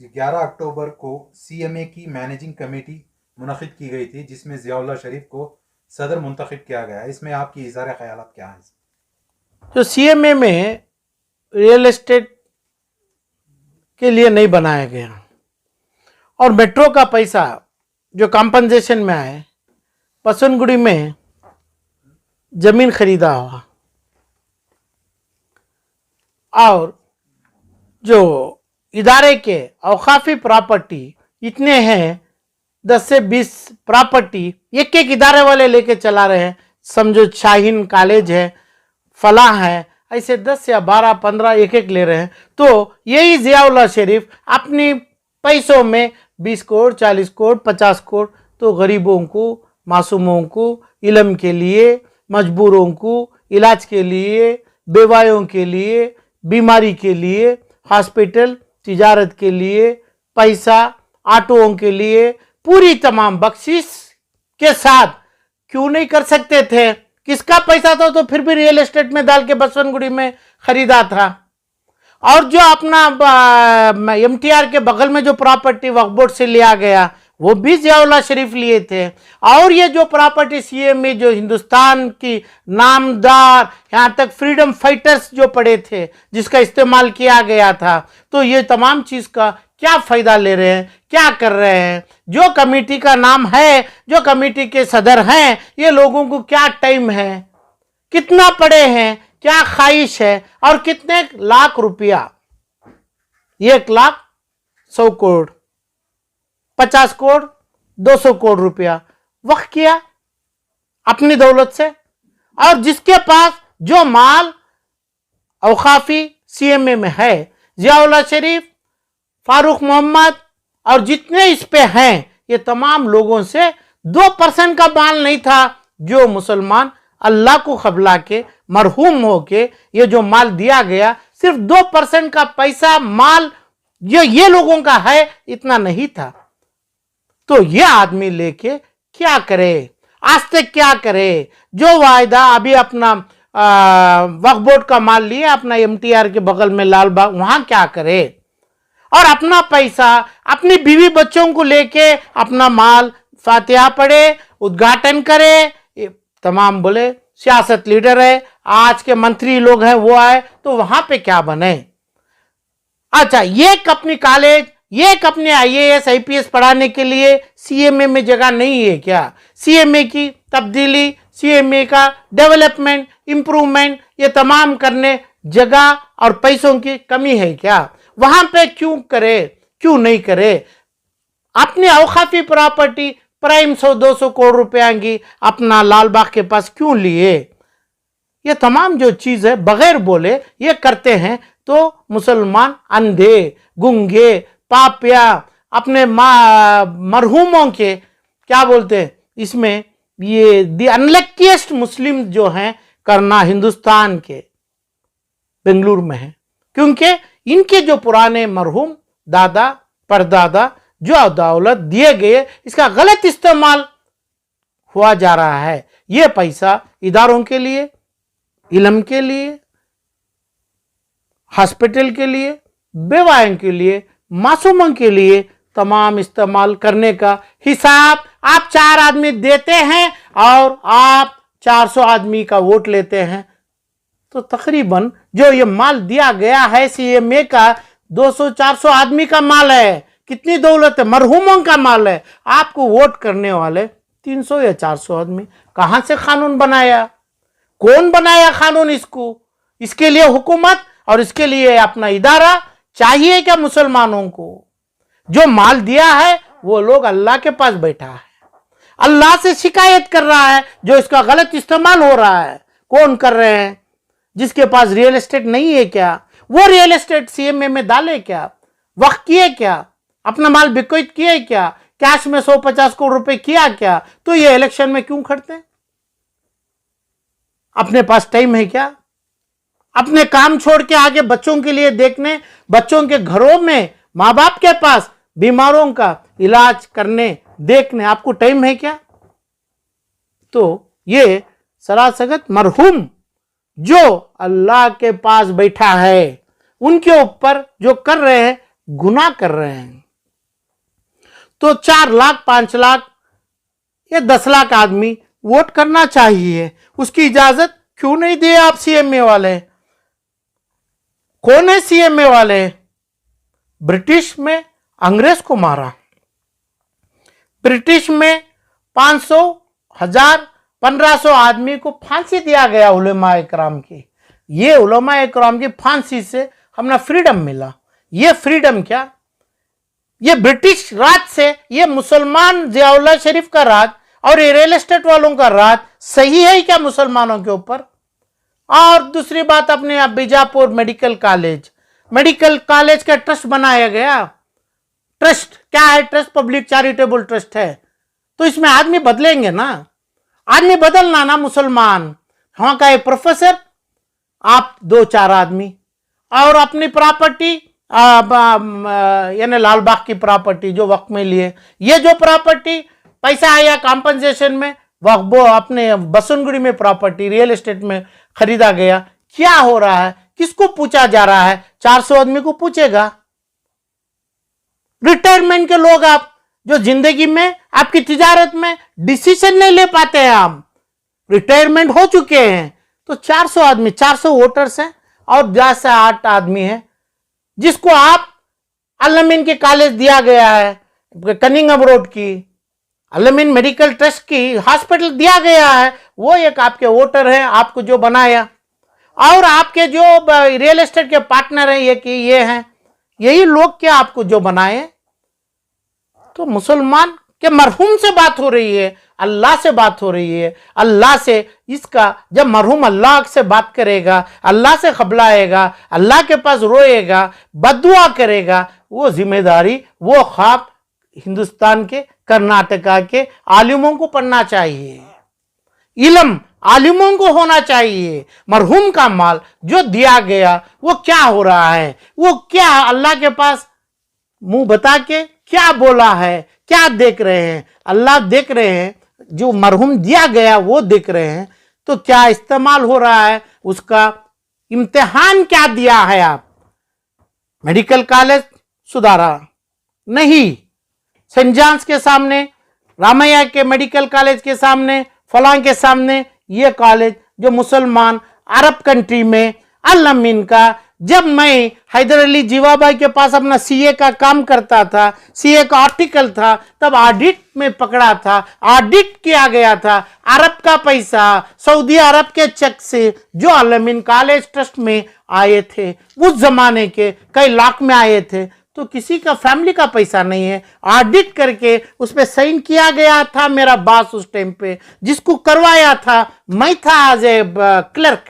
11 अक्टूबर को सीएमए की managing committee मुनक़िद की गई थी, जिसमें ज़ियाउल्लाह शरीफ को सदर मुंतखब किया गया। इसमें आपकी इज़हार ख्यालात क्या हैं? जो सीएमए में रियल एस्टेट के लिए नहीं बनाया गया और मेट्रो का पैसा जो कॉम्पनसेशन में आए, पसनगुड़ी में जमीन खरीदा हुआ और जो इदारे के औकाफी प्रॉपर्टी इतने हैं, 10 से 20 प्रॉपर्टी एक एक इदारे वाले लेके चला रहे हैं। समझो शाहीन कॉलेज है, फलाह है, ऐसे 10 या 12 15 एक एक ले रहे हैं। तो यही ज़ियाउल्लाह शरीफ अपनी पैसों में 20 करोड़ 40 करोड़ 50 करोड़ तो गरीबों को, मासूमों को इल्म के लिए, मजबूरों को इलाज के लिए, बेवायों के लिए, बीमारी के लिए, हॉस्पिटल, तिजारत के लिए, पैसा, ऑटोओं के लिए पूरी तमाम बख्शिश के साथ क्यों नहीं कर सकते थे? किसका पैसा था तो फिर भी रियल एस्टेट में डाल के बसवनगुड़ी में खरीदा था। और जो अपना एमटीआर के बगल में जो प्रॉपर्टी वक्फ बोर्ड से लिया गया वो भी ज़ियाउल्लाह शरीफ लिए थे। और ये जो प्रॉपर्टी सीएमए जो हिंदुस्तान की नामदार, यहाँ तक फ्रीडम फाइटर्स जो पड़े थे जिसका इस्तेमाल किया गया था, तो ये तमाम चीज़ का क्या फ़ायदा ले रहे हैं, क्या कर रहे हैं? जो कमेटी का नाम है, जो कमेटी के सदर हैं, ये लोगों को क्या टाइम है, कितना पड़े हैं, क्या ख्वाहिश है और कितने लाख रुपया, 1,00,100 करोड़ 50 करोड़ 200 करोड़ रुपया वक्फ किया अपनी दौलत से। और जिसके पास जो माल औकाफी सीएमए में है, ज़ियाउल्लाह शरीफ, फारूक मोहम्मद और जितने इस पे हैं, ये तमाम लोगों से 2% का माल नहीं था। जो मुसलमान अल्लाह को खबला के मरहूम हो के ये जो माल दिया गया, सिर्फ 2% का पैसा माल जो ये लोगों का है, इतना नहीं था। तो ये आदमी लेके क्या करे, आज तक क्या करे? जो वायदा अभी अपना वक्फ बोर्ड का माल लिए अपना एमटीआर के बगल में लाल बाग, वहां क्या करे? और अपना पैसा अपनी बीवी बच्चों को लेके अपना माल फातिहा पढ़े, उद्घाटन करे, तमाम बोले सियासत लीडर है, आज के मंत्री लोग हैं वो आए, तो वहां पे क्या बने? अच्छा, ये अपनी कॉलेज, ये अपने आईएएस आईपीएस पढ़ाने के लिए सीएमए में जगह नहीं है क्या? सीएमए की तब्दीली, सीएमए का डेवलपमेंट, इंप्रूवमेंट, ये तमाम करने जगह और पैसों की कमी है क्या? वहां पे क्यों करे, क्यों नहीं करे? अपने औकाफी प्रॉपर्टी प्राइम 100-200 करोड़ रुपया की अपना लाल बाग के पास क्यों लिए? ये तमाम जो चीज है बगैर बोले ये करते हैं, तो मुसलमान अंधे, गुंगे, पापिया अपने मरहूमों के क्या बोलते हैं इसमें, ये दी अनलक्कीस्ट मुस्लिम जो हैं करना हिंदुस्तान के बेंगलुरु में है, क्योंकि इनके जो पुराने मरहूम दादा परदादा जो दौलत दिए गए, इसका गलत इस्तेमाल हुआ जा रहा है। ये पैसा इदारों के लिए, इल्म के लिए, हॉस्पिटल के लिए, बेवायों के लिए, मासूमों के लिए तमाम इस्तेमाल करने का हिसाब आप 4 आदमी देते हैं और आप 400 आदमी का वोट लेते हैं। तो तकरीबन जो ये माल दिया गया है सीएमए का 200-400 आदमी का माल है। कितनी दौलत है, मरहूमों का माल है। आपको वोट करने वाले 300 या 400 आदमी। कहां से कानून बनाया, कौन बनाया कानून? इसके लिए हुकूमत और इसके लिए अपना इदारा चाहिए क्या? मुसलमानों को जो माल दिया है वो लोग अल्लाह के पास बैठा है, अल्लाह से शिकायत कर रहा है, जो इसका गलत इस्तेमाल हो रहा है। कौन कर रहे हैं? जिसके पास रियल एस्टेट नहीं है क्या, वो रियल एस्टेट सीएमए में डाले क्या, वक्त किए क्या, अपना माल बिक्विट किए क्या, कैश में 150 करोड़ रुपए किया क्या? तो ये इलेक्शन में क्यों खड़ते हैं? अपने पास टाइम है क्या? अपने काम छोड़ के आगे बच्चों के लिए देखने, बच्चों के घरों में माँ बाप के पास बीमारों का इलाज करने देखने आपको टाइम है क्या? तो ये सरासगत मरहूम जो अल्लाह के पास बैठा है, उनके ऊपर जो कर रहे हैं गुनाह कर रहे हैं। तो 4 लाख 5 लाख या 10 लाख आदमी वोट करना चाहिए, उसकी इजाजत क्यों नहीं दिए आप सीएमए वाले? कौन है सीएमए वाले? ब्रिटिश में अंग्रेज को मारा, ब्रिटिश में 500, 1000, 1500 आदमी को फांसी दिया गया उलेमा इकराम की। ये उलेमा इकराम की फांसी से हमें फ्रीडम मिला। ये फ्रीडम क्या, ये ब्रिटिश राज से, ये मुसलमान जियाउल्लाह शरीफ का राज और ये रियल एस्टेट वालों का राज सही है क्या मुसलमानों के ऊपर? और दूसरी बात, अपने बीजापुर मेडिकल कॉलेज का ट्रस्ट बनाया गया। ट्रस्ट क्या है? ट्रस्ट पब्लिक चैरिटेबल ट्रस्ट है। तो इसमें आदमी बदलेंगे ना, आदमी बदलना ना मुसलमान। वहां का एक प्रोफेसर, आप 2-4 आदमी, और अपनी प्रॉपर्टी यानी लाल बाग की प्रॉपर्टी जो वक्त में लिए, ये जो प्रॉपर्टी पैसा आया कॉम्पनसेशन में, वो अपने बसनगुड़ी में प्रॉपर्टी रियल एस्टेट में खरीदा गया। क्या हो रहा है? किसको पूछा जा रहा है? 400 आदमी को पूछेगा। रिटायरमेंट के लोग, आप जो जिंदगी में आपकी तिजारत में डिसीजन नहीं ले पाते हैं, आप रिटायरमेंट हो चुके हैं, तो 400 आदमी, 400 वोटर्स हैं और 10 से 8 आदमी हैं जिसको आप अल-अमीन के कॉलेज दिया गया है, कनिंघम रोड की अल-अमीन मेडिकल ट्रस्ट की हॉस्पिटल दिया गया है, वो एक आपके वोटर हैं, आपको जो बनाया। और आपके जो रियल एस्टेट के पार्टनर हैं ये हैं, यही लोग क्या आपको जो बनाए। तो मुसलमान के मरहूम से बात हो रही है, अल्लाह से बात हो रही है। अल्लाह से इसका, जब मरहूम अल्लाह से बात करेगा, अल्लाह से खबलाएगा, अल्लाह के पास रोएगा, बद्दुआ करेगा, वो जिम्मेदारी, वो ख्वाब हिंदुस्तान के, कर्नाटका के आलिमों को पढ़ना चाहिए। इल्म आलिमों को होना चाहिए। मरहूम का माल जो दिया गया वो क्या हो रहा है, वो क्या अल्लाह के पास मुंह बता के क्या बोला है, क्या देख रहे हैं? अल्लाह देख रहे हैं, जो मरहूम दिया गया वो देख रहे हैं। तो क्या इस्तेमाल हो रहा है, उसका इम्तिहान क्या दिया है? आप मेडिकल कॉलेज सुधारा नहीं, सेंट जॉन्स के सामने, रामैया के मेडिकल कॉलेज के सामने, फलां के सामने, ये कॉलेज जो मुसलमान अरब कंट्री में अल-अमीन का, जब मैं हैदर अली जीवा भाई के पास अपना सीए का काम करता था, सीए का आर्टिकल था, तब ऑडिट में पकड़ा था, ऑडिट किया गया था। अरब का पैसा, सऊदी अरब के चेक से जो अल-अमीन कॉलेज ट्रस्ट में आए थे, उस जमाने के कई लाख में आए थे, तो किसी का फैमिली का पैसा नहीं है। ऑडिट करके उस पर साइन किया गया था मेरा बॉस उस टाइम पे, जिसको करवाया था मैं था as a clerk,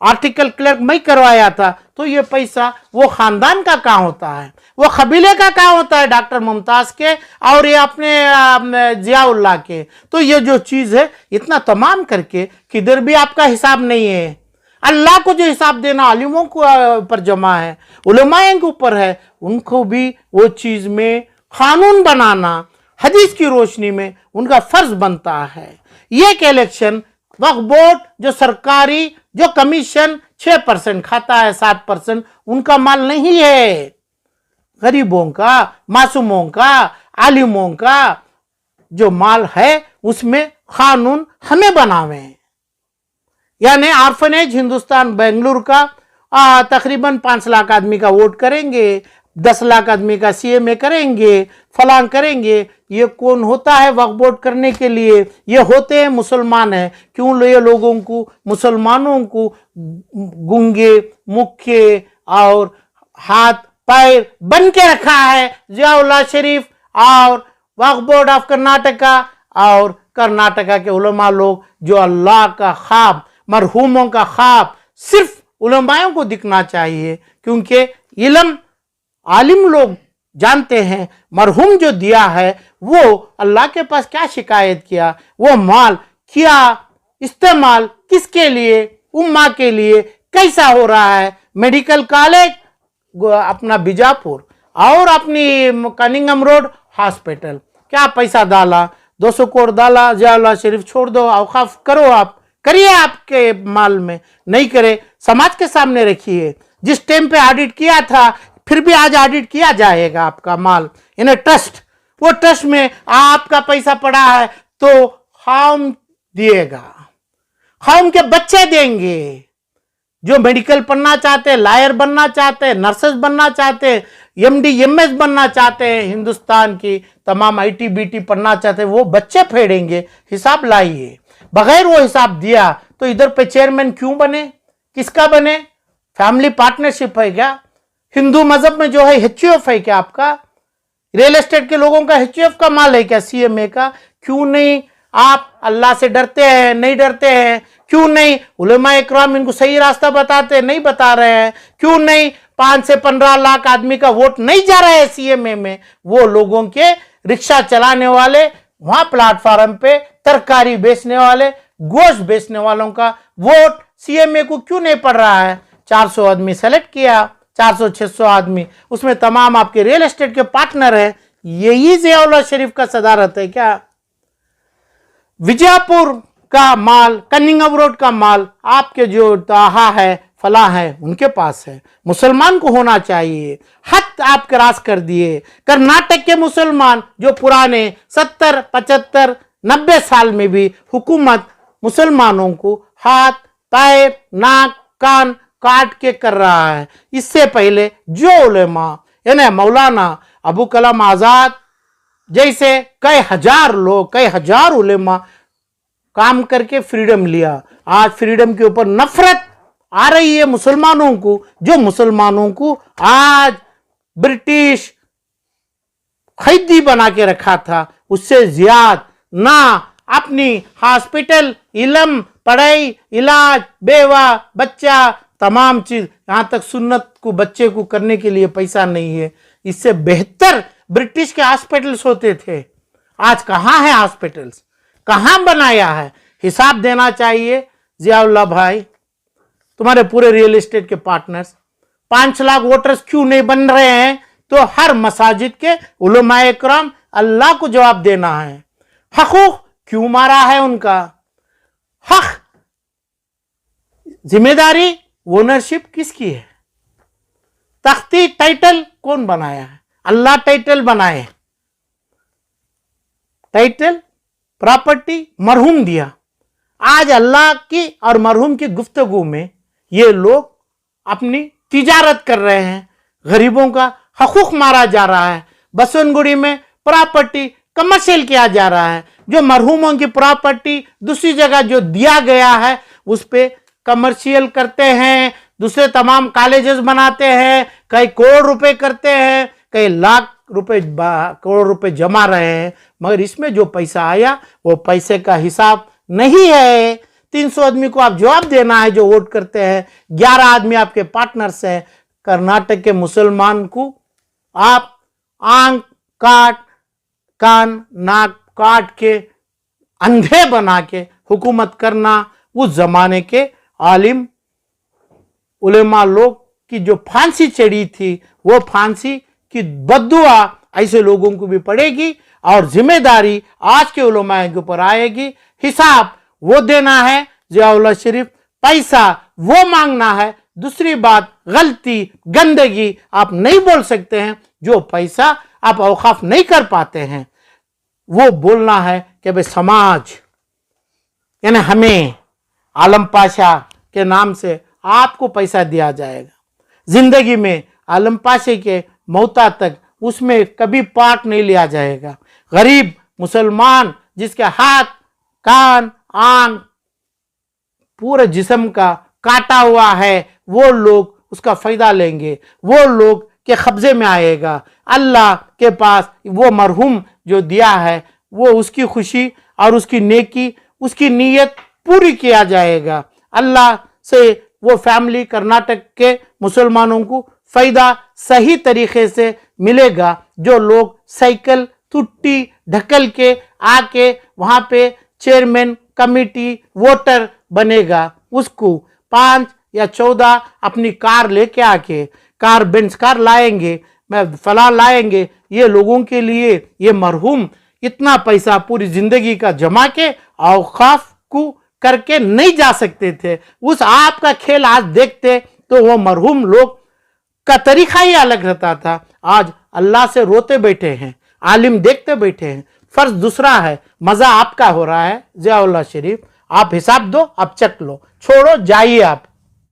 article clerk मैं करवाया था। तो ये पैसा वो खानदान का कहाँ होता है, वो कबीले का कहाँ होता है, डॉक्टर मुमताज के और ये अपने जियाउल्लाह के। तो ये जो चीज़ है, इतना तमाम करके किधर भी आपका हिसाब नहीं है। अल्लाह को जो हिसाब देना आलिमों को पर जमा है, उलमाए के ऊपर है, उनको भी वो चीज़ में कानून बनाना हदीस की रोशनी में उनका फर्ज बनता है। ये इलेक्शन वक्फ बोर्ड जो सरकारी जो कमीशन 6% खाता है, 7% उनका माल नहीं है, गरीबों का, मासूमों का, आलिमों का जो माल है उसमें कानून हमें बनावे। यानी आर्फनेज हिंदुस्तान बेंगलुरु का तकरीबन 5 लाख आदमी का वोट करेंगे, 10 लाख आदमी का सीएमए करेंगे, फलां करेंगे। ये कौन होता है वक्फ बोर्ड करने के लिए? ये होते हैं मुसलमान हैं। क्यों ये लोगों को, मुसलमानों को गूंगे, मुखे और हाथ पैर बन के रखा है जियाउल्लाह शरीफ और वक्फ बोर्ड ऑफ कर्नाटका और कर्नाटका के उलमा लोग, जो अल्लाह का ख्वाब, मरहूमों का ख्वाब सिर्फ उलमाओं को दिखना चाहिए। क्योंकि इल्म आलिम लोग जानते हैं मरहूम जो दिया है वो अल्लाह के पास क्या शिकायत किया, वो माल किया इस्तेमाल किसके लिए, उम्मा के लिए कैसा हो रहा है। मेडिकल कॉलेज अपना बीजापुर और अपनी कनिंघम रोड हॉस्पिटल, क्या पैसा डाला, 200 करोड़ डाला, जियाउल्लाह शरीफ छोड़ दो, औकाफ करो, आप करिए, आपके माल में नहीं करे समाज के सामने रखिए। जिस टाइम पे ऑडिट किया था फिर भी आज ऑडिट किया जाएगा आपका माल इन ए ट्रस्ट। वो ट्रस्ट में आपका पैसा पड़ा है तो हम दिएगा, हम के बच्चे देंगे। जो मेडिकल पढ़ना चाहते हैं, लॉयर बनना चाहते हैं, नर्सेस बनना चाहते हैं, एमडी एमएस बनना चाहते हैं, हिंदुस्तान की तमाम आईटी बीटी पढ़ना चाहते हैं, वो बच्चे फेंडेंगे। हिसाब लाइए। बगैर वो हिसाब दिया तो इधर पे चेयरमैन क्यों बने, किसका बने? फैमिली पार्टनरशिप है क्या? हिंदू मजहब में जो है एचयूएफ है क्या आपका? रियल एस्टेट के लोगों का एचयूएफ का माल है क्या सीएमए का? क्यों नहीं आप अल्लाह से डरते हैं? नहीं डरते हैं? क्यों नहीं उलेमा इकराम इनको सही रास्ता बताते, नहीं बता रहे हैं? क्यों नहीं 5 से 15 लाख आदमी का वोट नहीं जा रहा है सीएमए में? वो लोगों के रिक्शा चलाने वाले, वहां प्लेटफॉर्म पे तरकारी बेचने वाले, गोश्त बेचने वालों का वोट सीएमए को क्यों नहीं पड़ रहा है? 400 आदमी सेलेक्ट किया, 400-600 आदमी, उसमें तमाम आपके रियल एस्टेट के पार्टनर है। यही ज़ियाउल्लाह शरीफ का सदारत है क्या? विजयपुर का माल, कनिंगम रोड का माल आपके जो ताहा है, फला है, उनके पास है। मुसलमान को होना चाहिए। हद आप क्रॉस कर दिए। कर्नाटक के मुसलमान जो पुराने 70, 75, 90 साल में भी हुकूमत मुसलमानों को हाथ, पैर, नाक, कान काट के कर रहा है। इससे पहले जो उलेमा यानी मौलाना अबू कलाम आजाद जैसे कई हजार लोग, कई हजार उलेमा काम करके फ्रीडम लिया। आज फ्रीडम के ऊपर नफरत आ रही है मुसलमानों को, जो मुसलमानों को आज ब्रिटिश कैदी बना के रखा था, उससे ज्यादा ना अपनी हॉस्पिटल, इलम, पढ़ाई, इलाज, बेवा, बच्चा, तमाम चीज, यहां तक सुन्नत को बच्चे को करने के लिए पैसा नहीं है। इससे बेहतर ब्रिटिश के हॉस्पिटल्स होते थे। आज कहां है हॉस्पिटल्स, कहां बनाया है? हिसाब देना चाहिए। ज़ियाउल्लाह भाई, तुम्हारे पूरे रियल एस्टेट के पार्टनर्स 5 लाख वोटर्स क्यों नहीं बन रहे हैं? तो हर मसाजिद के उलमाए इकराम अल्लाह को जवाब देना है। हकूक क्यों मारा है उनका? हक, जिम्मेदारी, ओनरशिप किसकी है? तख्ती टाइटल कौन बनाया है? अल्लाह टाइटल बनाए। टाइटल प्रॉपर्टी मरहूम दिया। आज अल्लाह की और मरहूम की गुफ्तगू में ये लोग अपनी तिजारत कर रहे हैं। गरीबों का हकूक मारा जा रहा है। बसवनगुड़ी में प्रॉपर्टी कमर्शियल किया जा रहा है। जो मरहूमों की प्रॉपर्टी दूसरी जगह जो दिया गया है उस पे कमर्शियल करते हैं। दूसरे तमाम कॉलेजेस बनाते हैं, कई करोड़ रुपए करते हैं, कई लाख रुपए, करोड़ रुपए जमा रहे हैं। मगर इसमें जो पैसा आया वो पैसे का हिसाब नहीं है। 300 आदमी को आप जवाब देना है जो वोट करते हैं। 11 आदमी आपके पार्टनर्स हैं। कर्नाटक के मुसलमान को आप आंख काट, कान नाक काट के अंधे बना के हुकूमत करना, उस जमाने के आलिम उलेमा लोग की जो फांसी चढ़ी थी, वो फांसी की बद्दुआ ऐसे लोगों को भी पड़ेगी और जिम्मेदारी आज के उलेमा के ऊपर आएगी। हिसाब वो देना है। ज़ियाउल्लाह शरीफ पैसा वो मांगना है। दूसरी बात, गलती, गंदगी आप नहीं बोल सकते हैं। जो पैसा आप औकाफ नहीं कर पाते हैं वो बोलना है कि भाई समाज यानी हमें आलम पाशा के नाम से आपको पैसा दिया जाएगा। जिंदगी में आलम पाशा के मौता तक उसमें कभी पार्ट नहीं लिया जाएगा। गरीब मुसलमान जिसके हाथ, कान, आंख, पूरे जिस्म का काटा हुआ है, वो लोग उसका फायदा लेंगे, वो लोग के कब्जे में आएगा। अल्लाह के पास वो मरहूम जो दिया है वो उसकी खुशी और उसकी नेकी, उसकी नीयत पूरी किया जाएगा। अल्लाह से वो फैमिली कर्नाटक के मुसलमानों को फायदा सही तरीके से मिलेगा। जो लोग साइकिल टुट्टी ढकल के आके वहां पे चेयरमैन कमेटी वोटर बनेगा, उसको 5 या 14 अपनी कार लेके आके, कार बेंच कार लाएंगे, मैं फला लाएंगे, ये लोगों के लिए ये मरहूम इतना पैसा पूरी जिंदगी का जमा के औकाफ को करके नहीं जा सकते थे। उस आपका खेल आज देखते तो वो मरहूम लोग का तरीका ही अलग रहता था। आज अल्लाह से रोते बैठे हैं, आलिम देखते बैठे हैं, फर्ज दूसरा है, मजा आपका हो रहा है। जियाउल्लाह शरीफ, आप हिसाब दो, आप चक लो, छोड़ो, जाइए आप।